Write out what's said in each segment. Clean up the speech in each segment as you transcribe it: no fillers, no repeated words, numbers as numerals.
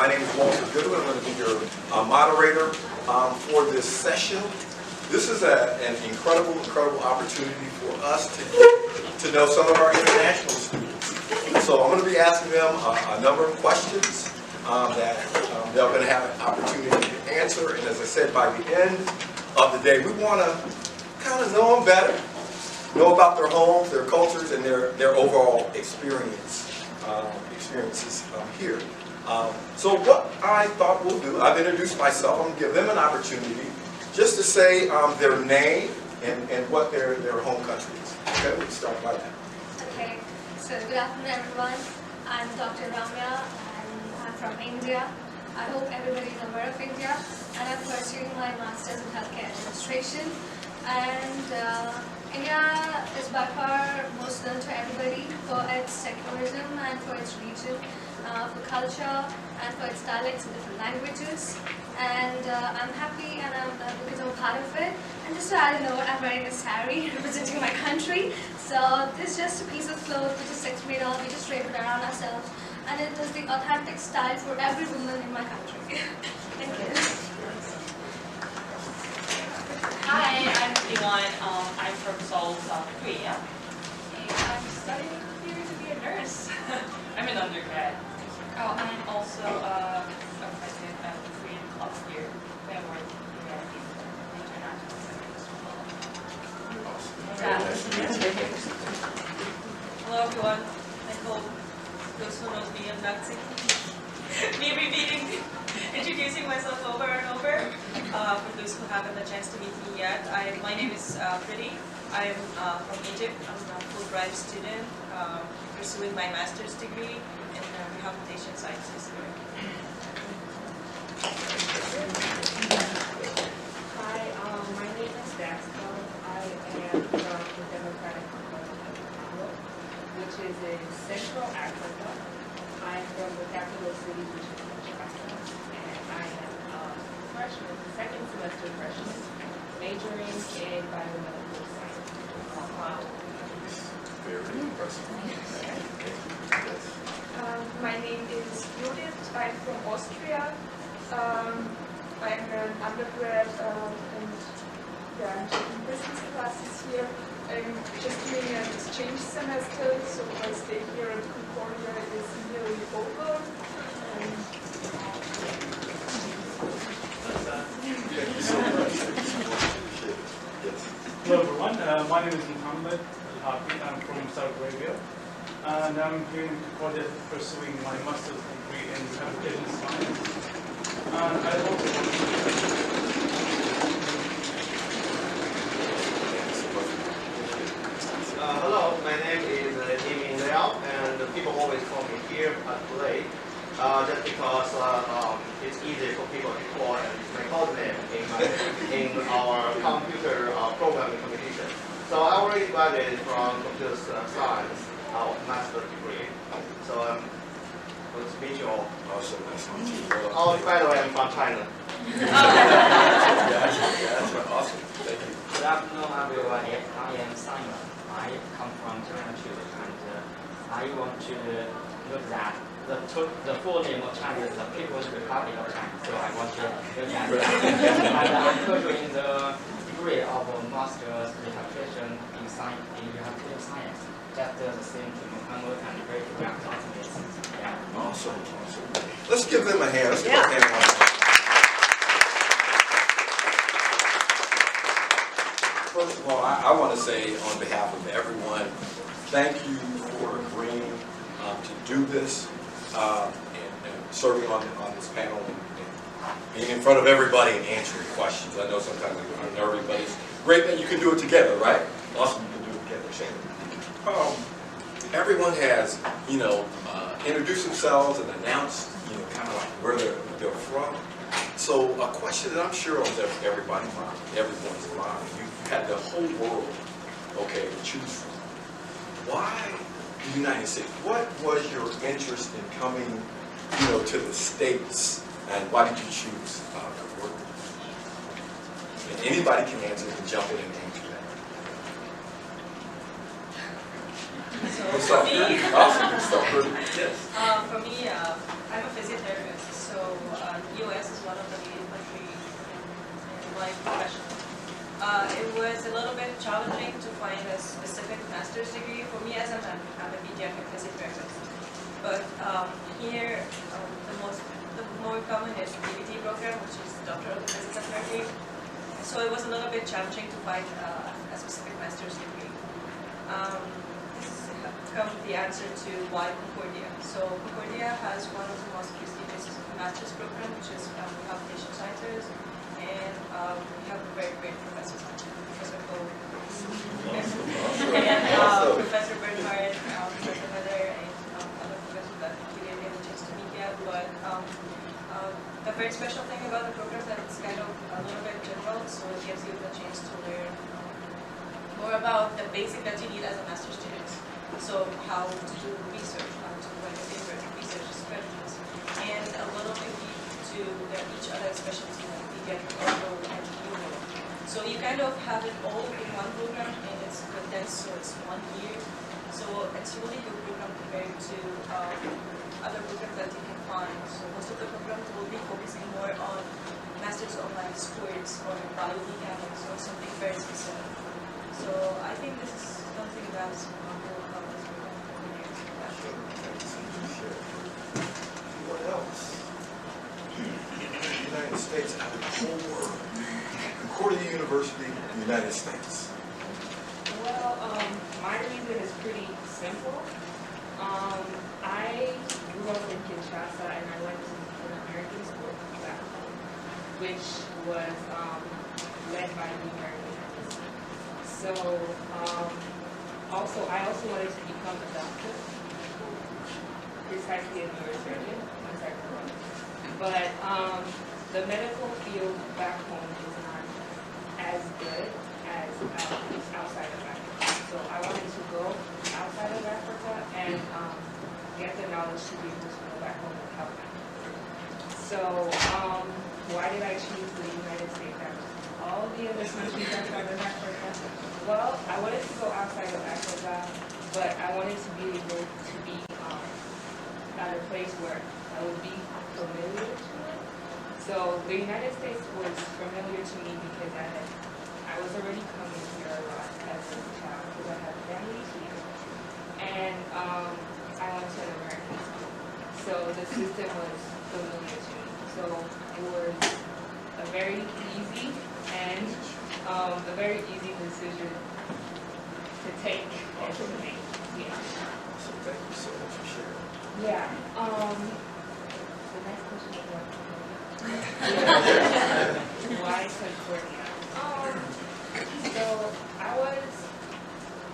My name is Walter Goodwin. I'm going to be your moderator for this session. This is an incredible opportunity for us to know some of our international students. So I'm going to be asking them a number of questions that they're going to have an opportunity to answer. And as I said, by the end of the day, we want to kind of know them better, know about their homes, their cultures, and their overall experiences here. So what I thought we'll do, I've introduced myself. I'm going to give them an opportunity just to say their name and what their home country is. Okay, we'll start by that. Okay, so good afternoon everyone. I'm Dr. Ramya and I'm from India. I hope everybody is aware of India, and I'm pursuing my Master's in Healthcare Administration. And India is by far most known to everybody for its secularism and for its region, for culture and for its dialects and different languages. And I'm happy and because I'm part of it. And just to add a note, I'm wearing a sari representing my country. So this is just a piece of cloth which is 6 feet tall. We just drape it around ourselves. And it is the authentic style for every woman in my country. Thank you. Hi, I'm Iwan. I'm from Seoul, South Korea. And I'm studying here to be a nurse. I'm an undergrad. Oh, I'm also a president of the Korean club here. I work humanities and international studies. Hello, everyone. I hope those who know me, I'm not sick. Me repeating, introducing myself over and over. For those who haven't had a chance to meet me yet, my name is Priti. I'm from Egypt. I'm a Fulbright student pursuing my master's degree in rehabilitation sciences here. Hi, my name is Daxco. I am from the Democratic Republic of Congo, which is in Central Africa. I'm from the capital city, which is Kinshasa, and I am a freshman, second semester freshman, majoring in biomedical science. Wow. Very impressive. My name is Judith. I'm from Austria. I'm an undergrad and I'm taking business classes here. I'm just doing an exchange semester, so my stay here at Concordia is nearly over. Thank you so much. Yes. Hello everyone, my name is Muhammad Al-Hafi. I'm from Saudi Arabia, and I'm here in Concordia pursuing my master's degree in rehabilitation science. And I also hello, my name is Yimin Liao, and people always call me here at Play, just because it's easy for people to call, and it's my code name in our computer programming competition. So I already graduated from computer science, our master's degree. So good to meet you all. Awesome. Nice to meet you. Oh, by the way, I'm from China. That's right. Awesome. Thank you. Good afternoon, everyone. I am Simon. I come from China too, and I want to note that the full name of China is the People's Republic of China. So I want to note that. And I'm pursuing the degree of Master's Rehabilitation in Rehabilitation Science. Just the same to Muhammad and great classmates. Yeah. Awesome. Let's give them a hand. Let's give them a hand. First of all, I want to say on behalf of everyone, thank you for agreeing to do this and serving on this panel and being in front of everybody and answering questions. I know sometimes we're nervy, but it's great that you can do it together, right? Awesome, you can do it together, Shane. Everyone has, introduced themselves and announced, kind of like where they're from. So a question that I'm sure on everybody's mind, you had the whole world, okay, to choose from. Why the United States? What was your interest in coming, to the States, and why did you choose Concordia? And anybody can answer, can jump in and answer that. So for me, Awesome. Yes. for me, I'm a physiotherapist, so US is one of the leading countries in my profession. It was a little bit challenging to find a specific master's degree for me as I'm a pediatric physics therapist. But here, the more common is the DPT program, which is Doctor of Physics and Therapy. So it was a little bit challenging to find a specific master's degree. This comes the answer to why Concordia. So Concordia has one of the most prestigious master's programs, which is computational sciences, and we have very great professors, Professor Cole, and Professor Bernhard, Professor Miller, and other professors that we didn't get a chance to meet yet. But the very special thing about the program is that it's kind of a little bit general, so it gives you the chance to learn more about the basic that you need as a master's student. So how to do research, how to write a paper, research strategies, and a little bit to each other specialty, like pediatric, ortho, and neuro. So you kind of have it all in one program, and it's condensed, so it's 1 year. So it's really good program compared to other programs that you can find. So most of the programs will be focusing more on masters of like sports or biomechanics or something very specific. So I think this is something that's remarkable about this program. What else? The United States at the core. Concordia University in the United States. Well, my reason is pretty simple. I grew up in Kinshasa and I went to an American school back home, which was led by the American Embassy. So, I also wanted to become a doctor, precisely a neurosurgeon once I grew up. But the medical field back home is not as good as outside of Africa. So I wanted to go outside of Africa and get the knowledge to be able to go back home and help them. So why did I choose the United States after all the other countries outside of Africa? Well, I wanted to go outside of Africa, but I wanted to be able to be at a place where I would be familiar to it. So the United States was familiar to me because I was already coming here a lot as a child because I have family here. And I went to an American school. So the system was familiar to me. So it was a very easy and a very easy decision to take and to make. Yeah. So thank you so much for sharing. Yeah. The next question is what? Why Concordia?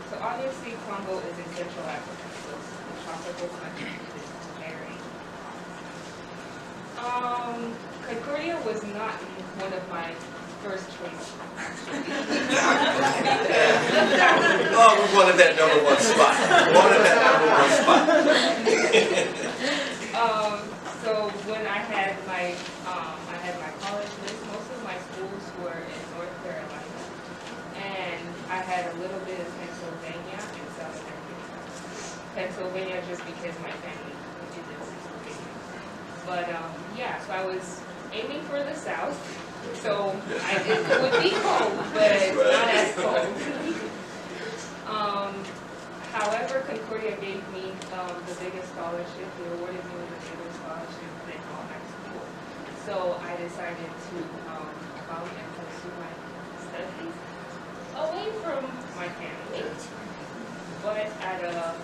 So obviously Congo is in Central Africa, so the tropical country is very Concordia was not one of my first choices. Oh, we wanted that #1 spot. Wanted that #1 spot. So when I had my college list, most of my schools were in North Carolina, and I had a little bit of Pennsylvania and Southern Pennsylvania just because my family is in Pennsylvania. But yeah, so I was aiming for the South, so it would be cold, but not as cold. However, Concordia gave me the biggest scholarship. They awarded me with the biggest scholarship in all high school. So I decided to come and pursue my studies away from my family, but at a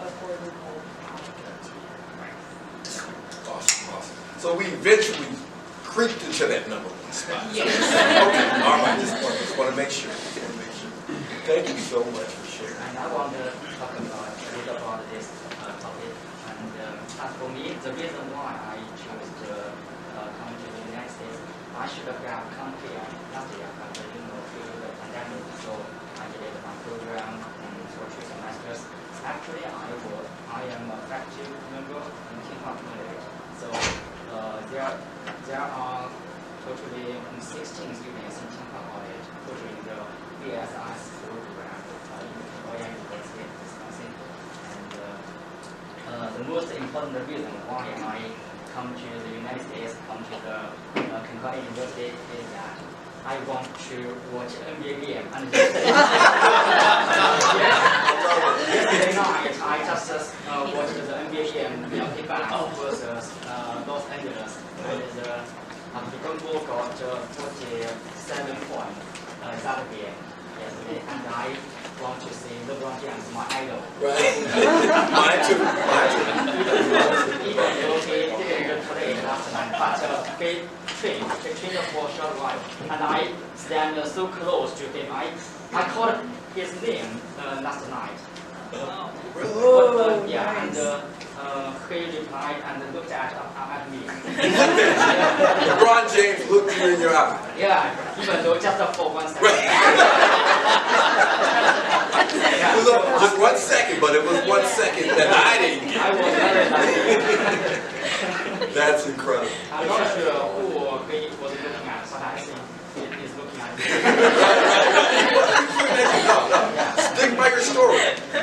affordable price. Awesome. So we eventually creeped into that #1 spot. Yes. Okay. All right. Just want to make sure. Thank you so much for sharing. And I want to talk about a little about this topic. And as for me, the reason why I chose to come to the United States, I should have come here last year, but due to the pandemic, so I did my program for 2 semesters. Actually, I am a faculty member in Tsinghua College. So there are totally 16 students in Tsinghua College pursuing the BSS program in Victoria University of Wisconsin. And the most important reason why I come to the United States, come to the Concordia University, is that I want to watch NBA game. And yesterday night, I just watched the NBA game, Milwaukee Bucks versus Los Angeles. And the Golden got 47 points that game yesterday. And I want to see LeBron James, my idol. Right. Mine too. Even though he didn't play last night, but he trained for a short while. And I stand so close to him. I called his name last night. Really? Yeah, and he replied and looked at me. LeBron James looked you in your eye. Yeah, even though just for 1 second. It was just 1 second, but it was 1 second that I didn't get. I was very lucky. That's incredible. I'm not sure who he was looking at, but I think he is looking at me. No. Stick by your story.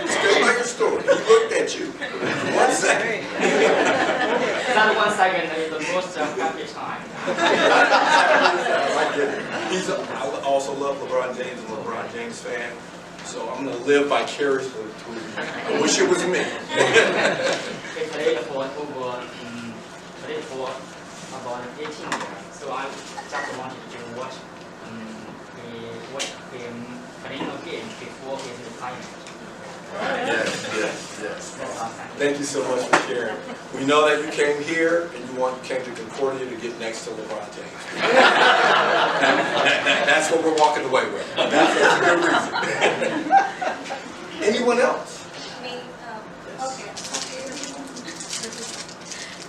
Stick by your story. He looked at you. 1 second. That 1 second is the most happy time. I get it. I also love LeBron James and LeBron James fan. So I'm going to live vicariously through you. I wish it was me. He played for about 18 years. So I just wanted to watch him playing a game before his retirement. Yes. Thank you so much for sharing. We know that you came here and you came to Concordia to get next to LeBron James. That's what we're walking away with. That's a good reason. Anyone else? Me? Okay.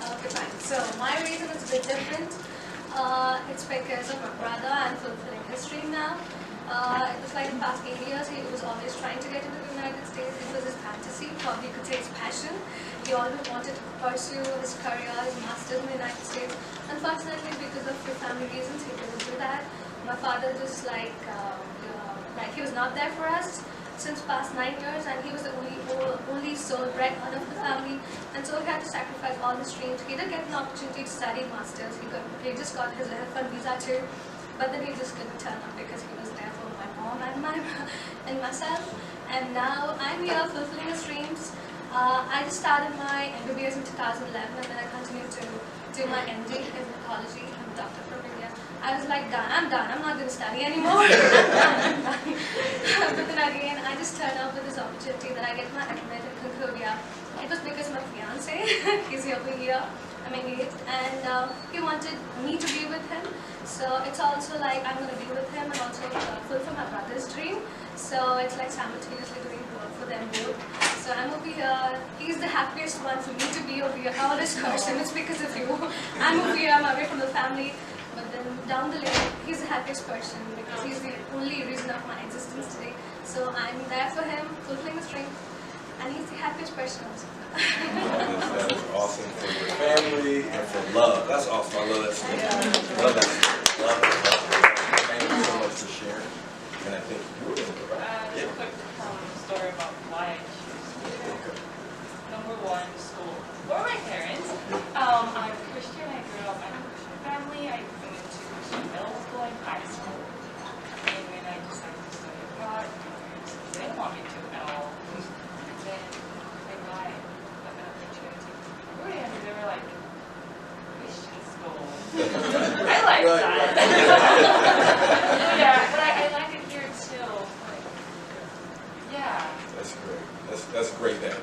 Okay, fine. So my reason is a bit different. It's because of my brother. I'm fulfilling his dream now. It was like the past 8 years, he was always trying to get into the United States. It was his fantasy, probably you could say his passion. He always wanted to pursue his career, his master's in the United States. Unfortunately, because of family reasons, he couldn't do that. My father just like he was not there for us since past 9 years, and he was the only sole breadwinner of the family, and so he had to sacrifice all his dreams. He did get an opportunity to study masters. He just got his F1 visa too, but then he just couldn't turn up because he was there for my mom and myself. And now I'm here fulfilling his dreams. I just started my MBBS in 2011, and then I continued to do my MD in pathology. I'm a doctor from India. I was like, I'm done. I'm not going to study anymore. I'm done. But then again, I just turned up with this opportunity that I get my admit in Concordia. It was because my fiance, he's over here, I'm engaged, and he wanted me to be with him. So it's also like I'm going to be with him and also fulfill my brother's dream. So it's like simultaneously doing work for them both. So I'm over here. He's the happiest one for me to be over here. All this person, it's because of you. I'm over here, I'm away from the family. But then down the lane, he's the happiest person because he's the only reason of my existence today. So I'm there for him, fulfilling his dream, and he's the happiest person also. That is awesome for your family and for love. That's awesome. I love that story. Love that story. Love it. Thank you so much for sharing. And I think you were going to go back. A quick story about why I choose school. Number one, school. For my parents, I'm Christian. I grew up in a Christian family. I went to Christian middle school and high school. And when I decided to study abroad, my parents didn't want me to at all. And then they lied about an opportunity. And they were like, Christian school. I like that. Yeah, but I like it here too. Like, yeah. That's great. That's great that,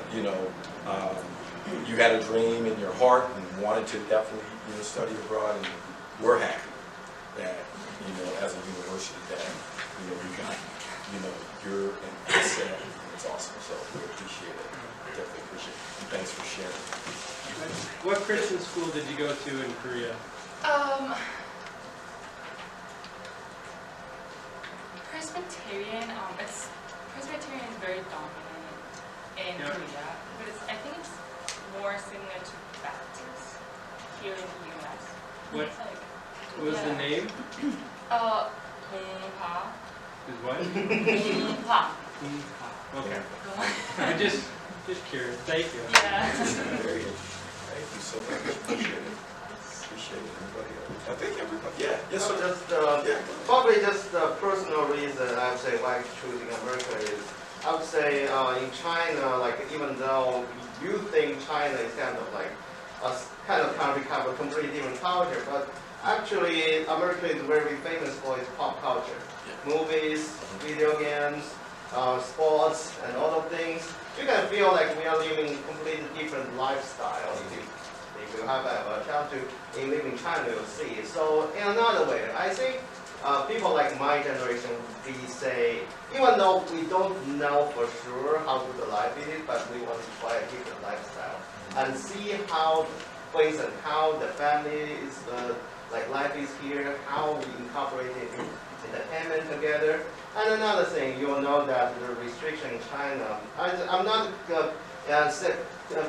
you had a dream in your heart and wanted to definitely, study abroad, and we're happy that, as a university that, you got, you're an asset. It's awesome. So we appreciate it. Definitely appreciate it. And thanks for sharing. What Christian school did you go to in Korea? Presbyterian. Presbyterian is very dominant in Korea, but I think it's more similar to Baptist here in the U.S. What was the name? 동파. Is what? 동파. Okay. I'm just curious. Thank you. Yeah. Very interesting. Thank you so much. Appreciate it. appreciate it. Anybody else? I think everybody, yeah, yes, So sir. just, Yeah. probably just a personal reason I would say why choosing America is, I would say in China, like even though you think China is kind of like a kind of country, have a completely different culture, but actually America is very famous for its pop culture. Movies, video games, sports, and all of things. You can feel like we are living completely different lifestyle. If you have a chance to live in China, you'll see. So in another way, I think people like my generation, we say, even though we don't know for sure how good the life is, but we want to try a different lifestyle and see how, for instance, how the family is, like life is here, how we incorporate it in entertainment together. And another thing, you'll know that the restriction in China, I'm not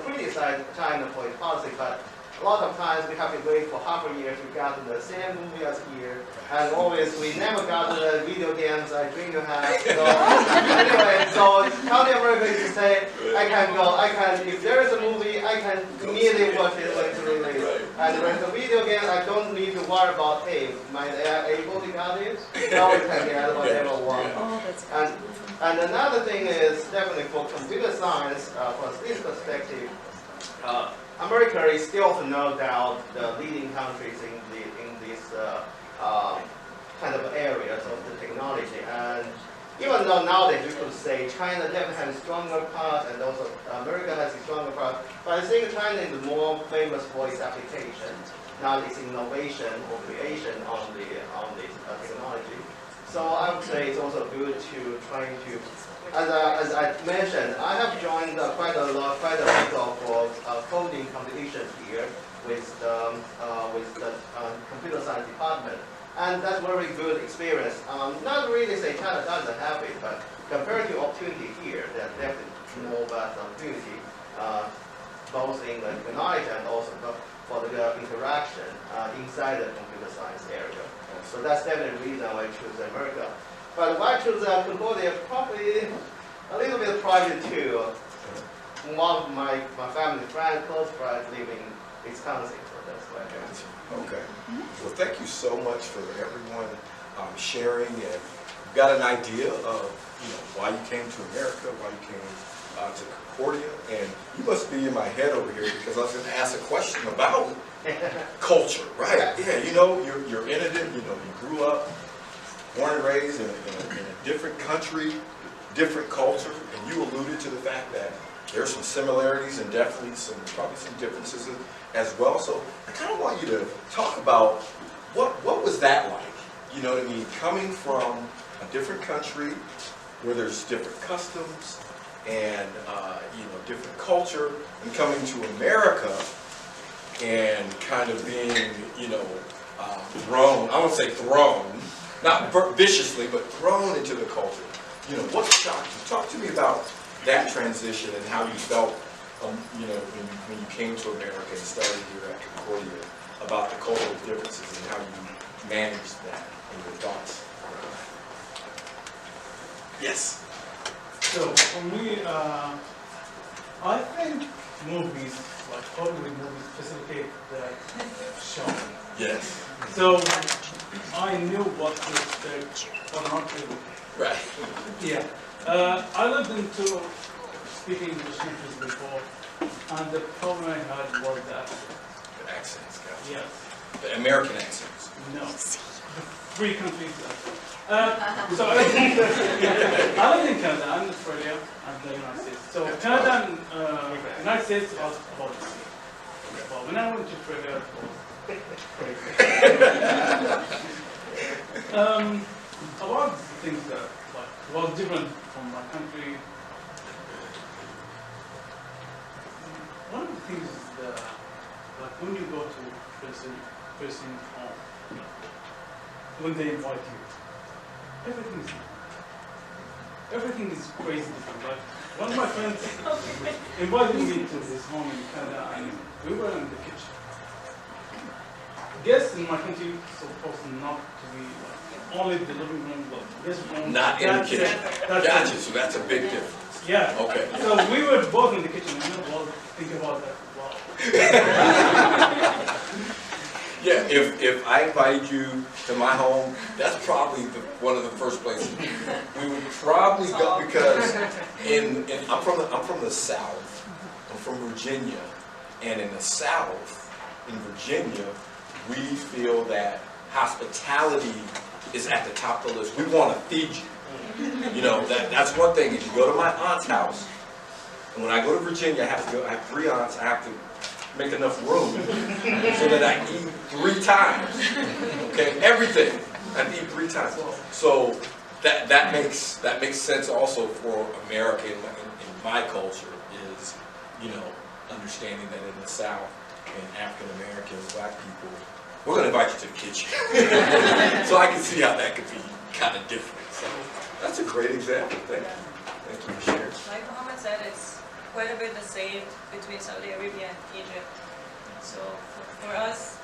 criticize China for its policy, but a lot of times we have to wait for half a year to get the same movie as here, and always we never got the video games I dream to have. So anyway, so County America is to say, if there is a movie, I can immediately watch it when it's released. And when the video game, I don't need to worry about, hey, they are able to get it, now we can get whatever we want. And another thing is definitely for computer science, from this perspective, America is still no doubt the leading countries in this kind of areas of the technology. And even though nowadays you could say China definitely has a stronger part, and also America has a stronger part, but I think China is more famous for its application, not its innovation or creation on the technology. So I would say it's also good to trying to. As I mentioned, I have joined quite a bit of coding competition here with the computer science department, and that's very good experience. Not really say China doesn't have it, but compared to opportunity here, there's definitely more vast opportunity, both in the knowledge and also for the interaction inside the computer science area. So that's definitely the reason why I choose America. But why choose Cambodia? Probably a little bit private too. One of my family friend, close friends, live in Wisconsin, so that's why I chose. Okay. Well, thank you so much for everyone sharing, and got an idea of why you came to America, why you came to Concordia, and you must be in my head over here because I was going to ask a question about culture, right? Yeah, you're in it. You grew up, born and raised in a different country, different culture, and you alluded to the fact that there's some similarities and definitely probably some differences as well. So I kind of want you to talk about what was that like? You know what I mean? Coming from a different country where there's different customs and different culture, and coming to America and kind of being thrown. I won't say thrown. Not viciously, but thrown into the culture. What shocked you? Talk to me about that transition and how you felt, when you came to America and started here at Concordia, about the cultural differences and how you managed that and your thoughts around that. Yes. So for me, I think movies, like Hollywood movies, facilitate the show. Yes. So I knew what to expect or not to. Right. Yeah. I lived in two speaking English countries before, and the problem I had was that. The accents, guys. Yes. The American accents. No. The three countries. So I lived in Canada and Australia and the United States. So Canada and United States was about the same. But when I went to Australia, it was a lot of things that was different from my country. One of the things is when you go to person home, when they invite you, everything is crazy different. Like one of my friends invited me to his home in Canada, and we were in the kitchen. Guests in my country supposed not to be only the living room, but guest room. Not in the kitchen. Gotcha. So that's a big difference. Yeah. Okay. So we were both in the kitchen, and I was thinking about that. Wow. Yeah, if I invited you to my home, that's probably one of the first places we would probably go, because I'm from the South. I'm from Virginia, and in the South, in Virginia, we feel that hospitality is at the top of the list. We want to feed you. You know, that's one thing. If you go to my aunt's house, and when I go to Virginia, I have 3 aunts. I have to make enough room so that I eat 3 times. Okay, everything I eat 3 times. So that makes sense also for America in my culture, is, you know, understanding that in the South, and African Americans, Black people, we're going to invite you to the kitchen. So I can see how that could be kind of different. So that's a great example. Thank you. Thank you for sharing. Like Muhammad said, it's quite a bit the same between Saudi Arabia and Egypt. So for us,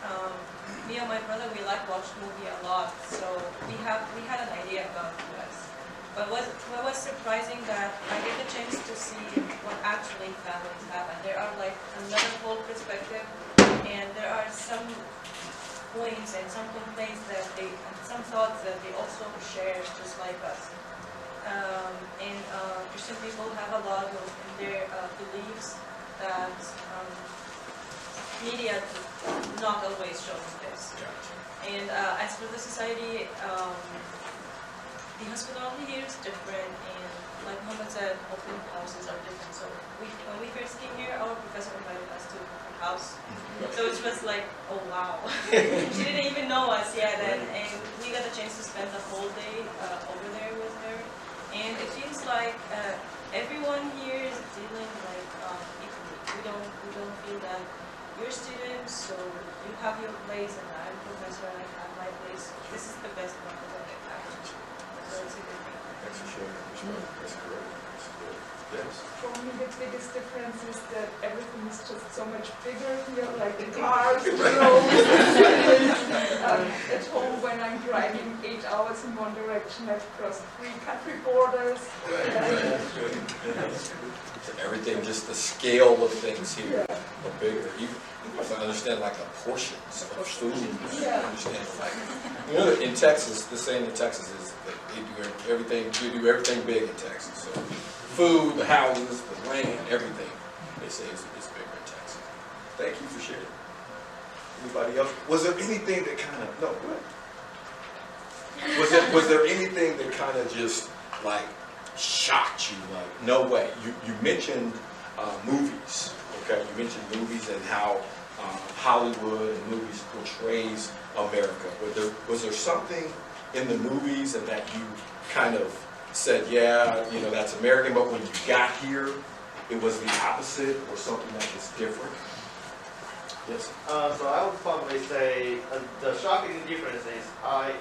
me and my brother, we like watch movie a lot. So we had an idea about US. But what was surprising, that I get the chance to see what actually families have, and there are like another whole perspective, and there are some points and some complaints and some thoughts that they also share just like us. Christian people have a lot of in their beliefs that media not always shows this. And as for the society, the hospitality here is different, and like Muhammad said, open houses are different. So when we first came here, our professor invited us to a house. So it was like, oh wow. She didn't even know us yet, and we got a chance to spend the whole day over there with her. And it feels like everyone here is dealing like equally. We don't feel that you're students, so you have your place, and I'm professor, and I have my place. This is the best part of it, actually. So it's a good thing. Thanks for sharing. That's great. That's good. Yes. For me, the biggest difference is that everything is just so much bigger here, like the cars, the roads, at home, when I'm driving 8 hours in one direction, I've crossed 3 country borders. So everything, just the scale of things here are bigger. You have to understand like the portions of food. Understand, like, you know, in Texas, the saying in Texas is that they do everything. You do everything big in Texas. So food, the houses, the land, everything, they say is bigger in Texas. Thank you for sharing. Anybody else? Was there anything that kind of, no, go ahead. Was there anything that kind of just like shocked you? Like, no way. You mentioned movies, okay? You mentioned movies and how Hollywood and movies portrays America. Was there something in the movies and that you kind of said, yeah, you know, that's American, but when you got here, it was the opposite, or something that was different? Yes? So I would probably say the shocking difference is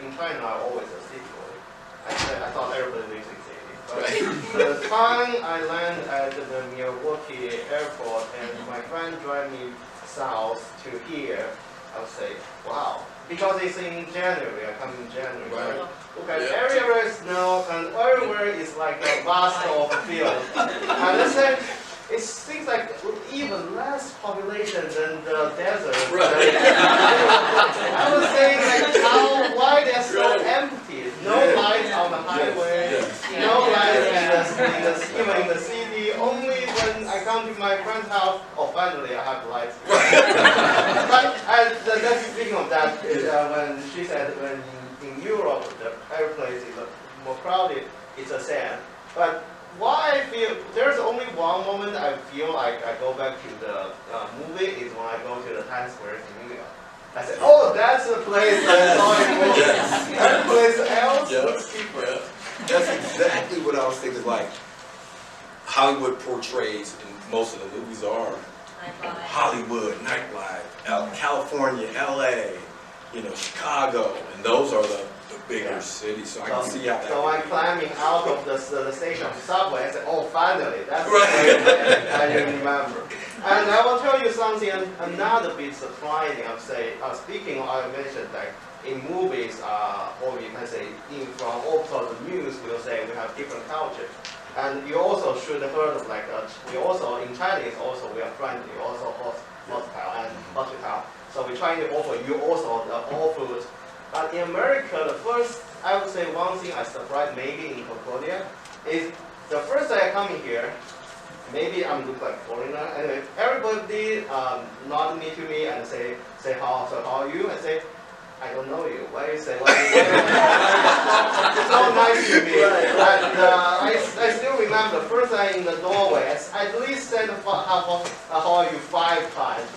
in China I always a city boy. I thought everybody lives in city. But the time I land at the Milwaukee airport and my friend drive me south to here, I would say, wow. Because it's in January, I come in January. Right. Look at everywhere is snow, and everywhere is like a vast of field. And I said, it seems like even less population than the desert. Right. I was saying like why they're so empty. No lights on the highway, no lights even in the city. Only when I come to my friend's house, oh finally I have lights. But that's speaking of that, when she said when in Europe the airplanes is more crowded, it's a sand. But why I feel there's only one moment I feel like I go back to the movie is when I go to the Times Square in New York. I said, oh, that's the place I saw in movies. That place else looks different. That's exactly what I was thinking. Like Hollywood portrays, and most of the movies are Hollywood, nightlife, California, LA, you know, Chicago, and those are the bigger cities. So I can see how that. So I'm climbing out of the station subway. I said, oh, finally, that's the place I didn't remember. And I will tell you something, another bit surprising. I speaking, I mentioned that in movies, or you can say from also the news, we'll say we have different cultures. And you also should have heard of like we also in Chinese also we are friendly, also hostile and hospital. So we trying to offer you also all food. But in America, the first, I would say one thing I surprised maybe in Concordia is the first day I come in here, maybe I look like foreigner. Anyway, everybody nod me to me and say how are you? I say, I don't know you. Why you say? It's so nice to me. And I still remember the first time in the doorway, I at least said how are you 5 times.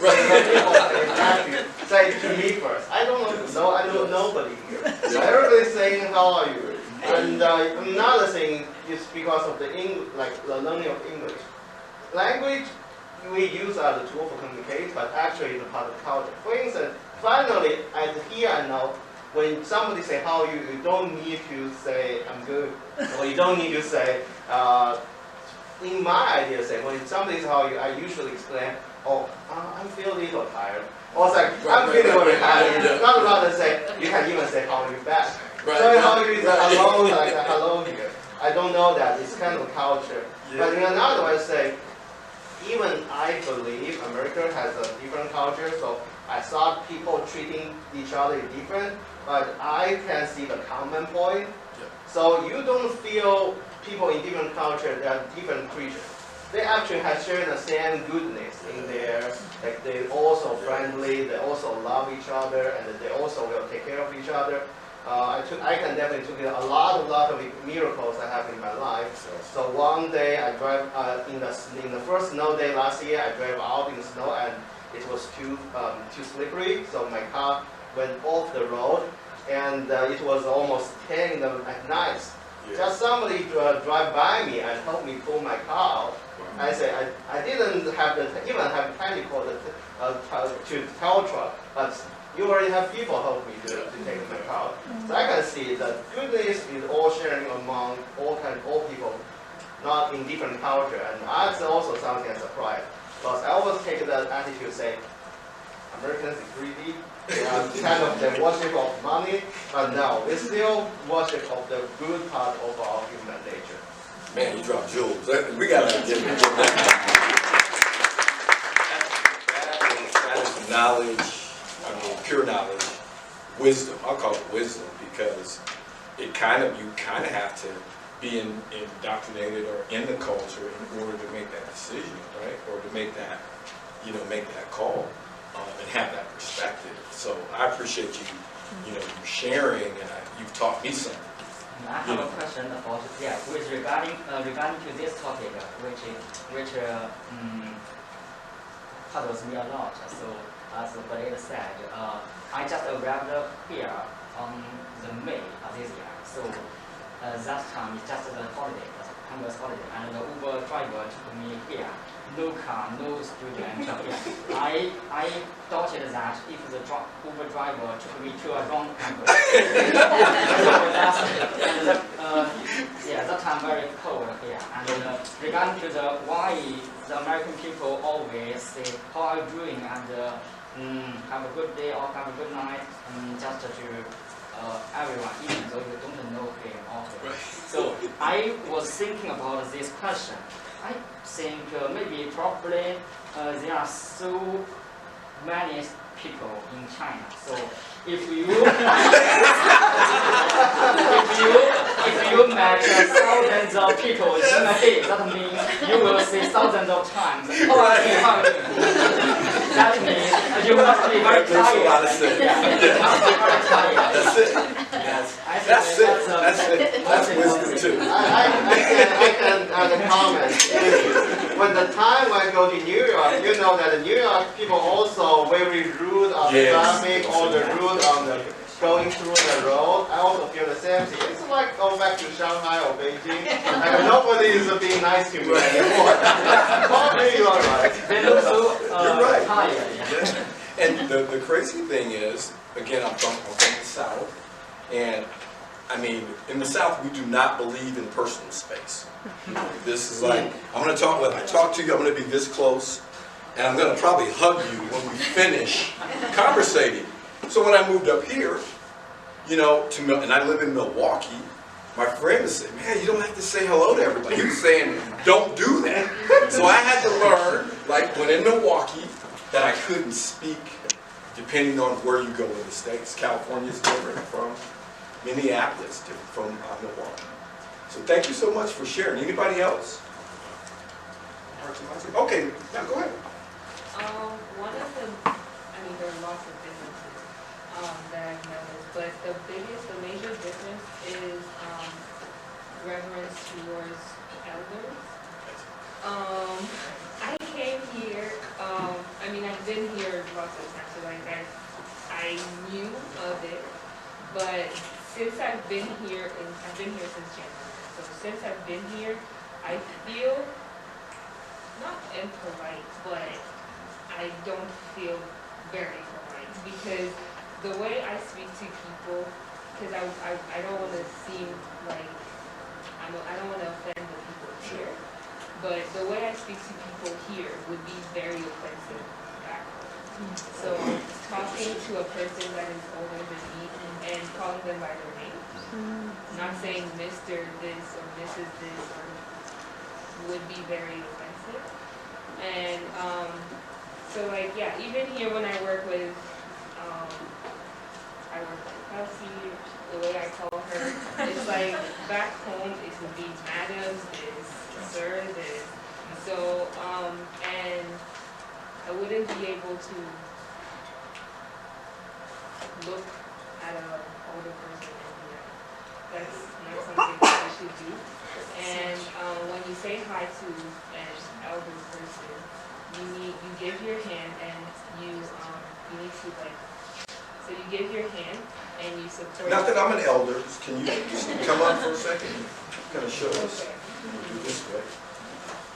Say to me first. I don't know. I don't know nobody here. So everybody's saying how are you. And another thing is because of the learning of English. Language we use as a tool for communication, but actually it's a part of culture. For instance, finally, here I know when somebody say how are you, you don't need to say I'm good, or you don't need to say. In my idea, say when somebody says how are you, I usually explain, oh, I'm feeling a little tired, or it's like I'm feeling very tired. It's not allowed to say. You can even say how are you back. So how are you is hello, like a hello here. I don't know that. It's kind of a culture. Yeah. But in another way, say. Even I believe America has a different culture, so I thought people treating each other different, but I can see the common point. Yeah. So you don't feel people in different culture, they are different creatures. They actually have shared the same goodness in there, like they're also friendly, they also love each other, and they also will take care of each other. I can definitely took a lot of miracles that happened in my life. So one day I drive in the first snow day last year. I drove out in the snow and it was too slippery. So my car went off the road and it was almost 10 at night. Yeah. Just somebody drive by me and helped me pull my car out. Wow. I said I didn't have even have time to call to tow truck, but you already have people help me to take my car. So I can see that goodness is all sharing among all people, not in different culture. And that's also something I surprised. Because I always take that attitude, say, Americans are greedy, they are kind of the worship of money, but no, we still worship of the good part of our human nature. Man, you dropped jewels. We got to give it. That is knowledge. I mean, pure knowledge, wisdom. I'll call it wisdom because you kind of have to be indoctrinated or in the culture in order to make that decision, right? Or to make that, make that call and have that perspective. So I appreciate you, you sharing, and you've taught me something. I have a question about with regarding to this topic, which puzzles me a lot. So. As Blade said, I just arrived here on the May of this year. So that time is just the holiday, the Congress holiday, and the Uber driver took me here. No car, no student here. I doubted that if the Uber driver took me to a wrong campus. That time very cold here. And regarding to why the American people always say how are you doing and have a good day or have a good night, just to everyone, even though you don't know him or her. So I was thinking about this question. I think maybe probably there are so many people in China. So if you met thousands of people in a day, that means you will see thousands of times. That means you must be very tired. That's it. That's wisdom too. I can add a comment. When the time I go to New York, you know that in New York people also very rude on the traffic or the rude on the going through the road. I also feel the same thing. It's like going back to Shanghai or Beijing, and nobody is being nice to me anymore. Probably you are right. They look so you're right. tired. Yeah. And the crazy thing is, again, I'm from the South, and I mean, in the South, we do not believe in personal space. This is like, I'm going to talk, when I talk to you, I'm going to be this close, and I'm going to probably hug you when we finish conversating. So when I moved up here, and I live in Milwaukee, my friend would say, man, you don't have to say hello to everybody. He was saying, don't do that. So I had to learn, like when in Milwaukee, that I couldn't speak depending on where you go in the States. California is different from Minneapolis, different from Milwaukee. So thank you so much for sharing. Anybody else? Okay, now go ahead. One of the, there are lots of differences that I've noticed, but the major difference is reverence towards elders. I came here, I've been here lots of times, so like I knew of it, but since I've been here since January, so since I've been here, I feel not impolite, but I don't feel very polite because the way I speak to people, because I don't want to seem like I don't want to offend the people here, but the way I speak to people here would be very offensive back home. So talking to a person that is older than me and calling them by their name, not saying Mr. this or Mrs. this would be very offensive. And so like, yeah, even here when I work with Kelsey, the way I call her, it's like back home it would be madam this, sir this. So, and I wouldn't be able to look at an older person and be like, that's not something that I should do. And when you say hi to an elder person, you give your hand and you need to like, so you give your hand and you support. Not that I'm an elder, can you just come up for a second and kind of show us? We'll do this way.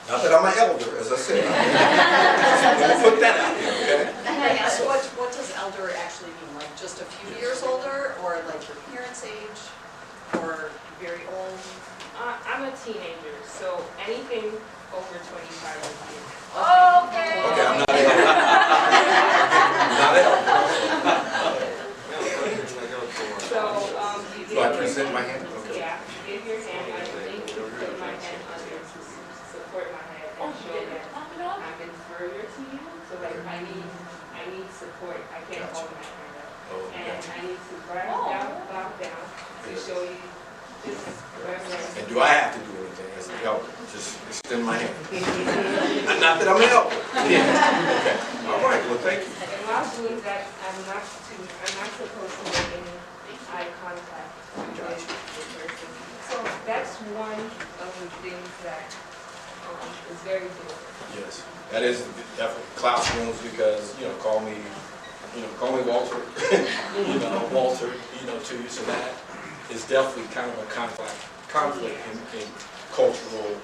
Not that I'm an elder, as I said. Let me put that out here, okay? And I ask, what does elder actually mean? Like just a few years older, or like your parents' age, or very old? I'm a teenager, so anything over 25 would be. Okay. Okay, I'm not an elder. Not an elder. So, you Do I present my hand? Okay. Yeah, give your hand, I think, put my hand under to support my head and show that I'm inferior to you. So like I need support. I can't hold my hand up. And I need to bow down to show you this reverence. And do I have to do anything as an elder? Just extend my hand. Not that I'm an elder. Okay. All right. Well, thank you. And while doing that, I'm not supposed to make any eye contact with the person. So that's one of the things that is very different. Yes, that is definitely classrooms because call me Walter, Walter, to you. So that is definitely kind of a conflict in cultural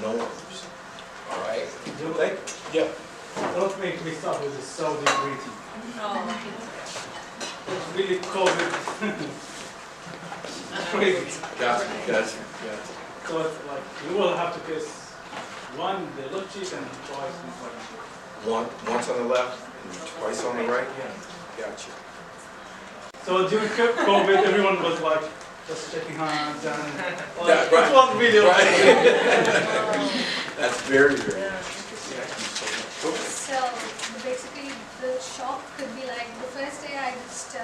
norms. All right. Yeah. Don't make me start with the Saudi greeting. It's really COVID. Crazy. Gotcha. So it's like you will have to kiss one the left cheek and twice in front. Once on the left and twice on the right. Yeah. Gotcha. So during COVID, everyone was like just shaking hands and Yeah, right. it was really Right. That's very good. So basically the shock could be like the first day I just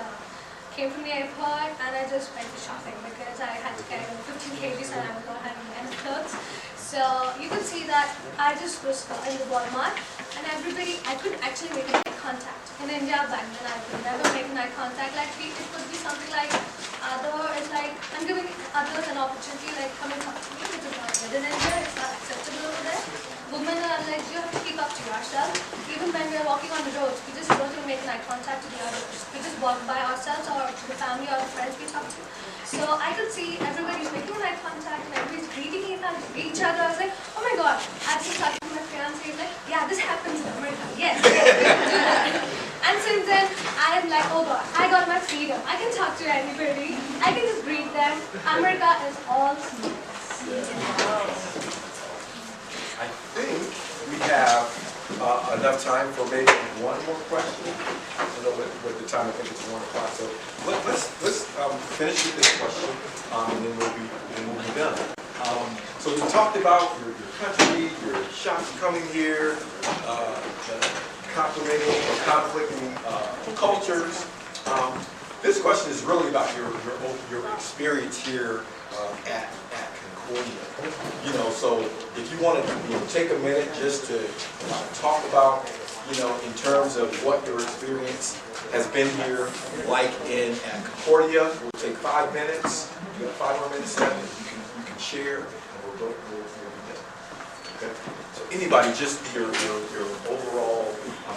came from the airport and I just went for shopping because I had to carry 15 kgs and I was not having any clothes. So you could see that I just was in the Walmart and everybody, I couldn't actually make eye contact. In India back then I could never make eye contact. Like it could be something like it's like I'm giving others an opportunity, like come and talk to me, which is not good in India, it's not acceptable over there. Women are like, you have to keep up to yourself. Even when we're walking on the roads, we just don't even make eye contact to the others. We just walk by ourselves or to the family or the friends we talk to. So I could see everybody's making eye contact and everybody's greeting each other. I was like, oh my god. I was just talking to my fiance, he's like, yeah, this happens in America. Yes, we do that. And since then, I'm like, oh god, I got my freedom. I can talk to anybody. I can just greet them. America is all smiles. I think we have enough time for maybe one more question. I know with the time, I think it's 1 o'clock. So let's finish with this question, and then we'll be done. So we talked about your country, your shops coming here, complementing or conflicting cultures. This question is really about your experience here at Concordia. You know, so if you want to take a minute just to talk about, in terms of what your experience has been here, like at Concordia. We'll take 5 minutes. You got 5 more minutes left. You can share, and we'll be done. Okay. So anybody, just your overall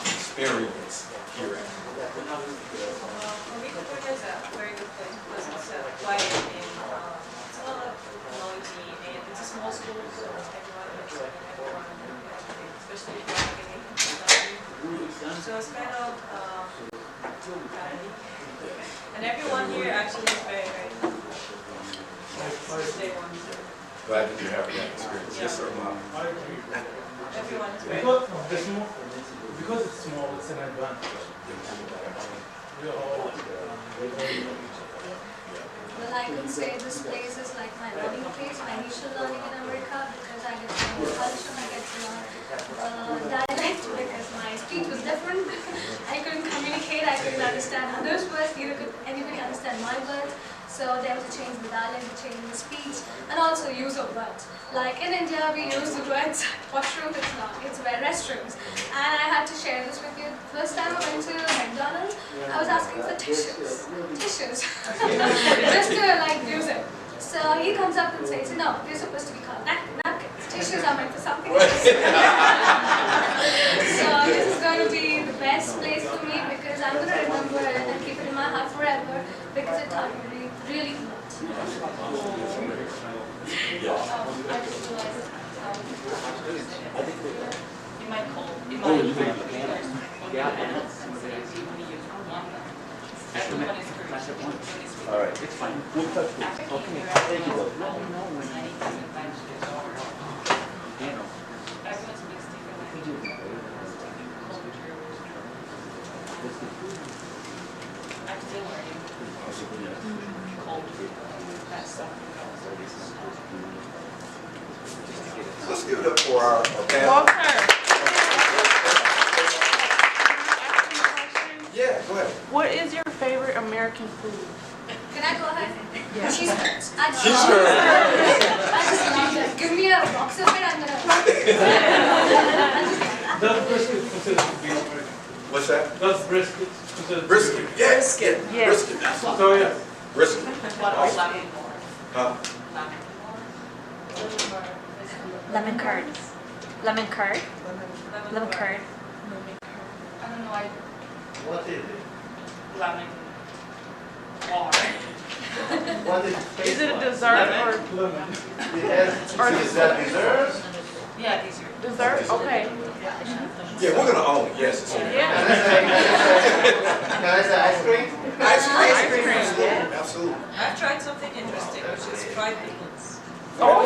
experience here at Concordia. For me, Concordia is a very good place because it's quiet and it's a lot of noisy, and it's a small school, so everyone lives in everyone, especially if you're getting so it's kind of and everyone here actually is very, very they want to. Glad that you have that experience. Yes, sir, Mom. Everyone is very Because it's small, it's an advantage. We're all Well, I could say this place is like my learning place, my initial learning in America, because I get to learn the culture, I get to learn dialect, because my speech was different. I couldn't communicate, I couldn't understand others' words, neither could anybody understand my words. So there was a change in the dialect, a change in the speech, and also use of words. Like in India, we use the words washroom, it's not, it's restrooms. And I had to share this with you. First time I went to McDonald's, I was asking for tissues. Just to like use it. So he comes up and says, no, they're supposed to be called napkins. Tissues are meant for something else. So this is going to be the best place for me because I'm going to remember it and keep it in my heart forever because it taught me really a lot. I just realized in my everyone is Korean. All right, it's fine. We'll touch base. Okay. Thank you, though. Everyone's mixed together. I'm still learning culture. That's something Let's give it up for our panel. Yeah, go ahead. What is your favorite American food? Can I go ahead? Yeah. Cheese curds. I just love it. Give me a box of it, I'm gonna. Does brisket considered to be American? What's that? Does brisket considered Brisket. Yes. Yes. Brisket. That's what. So yeah. Brisket. What about lemon? Huh? Lemon curd. Lemon curd. Lemon curd. I don't know, What is it? lemon water. What is Is it a dessert or Lemon. It has, is that dessert? Yeah, these are. dessert? Okay. Yeah, we're gonna own it. Yes. It's okay. Yeah. Can I say ice cream? Ice cream. Ice cream. Absolutely. Absolutely. I've tried something interesting, which is fried pickles. Oh